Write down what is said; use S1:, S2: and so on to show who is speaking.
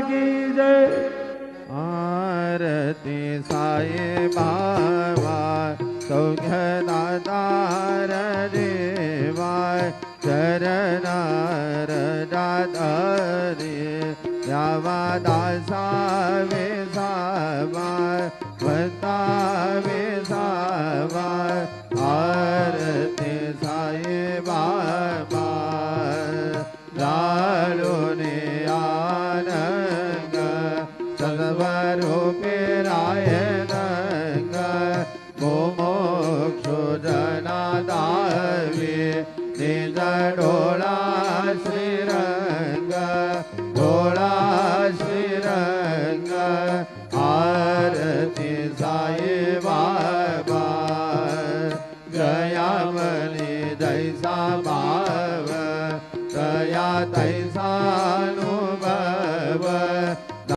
S1: की जय।
S2: आरती साई बाबा सौख्यदातार देवा चरणार दातारी यावा दासा वेसावा वता वेसावा आरती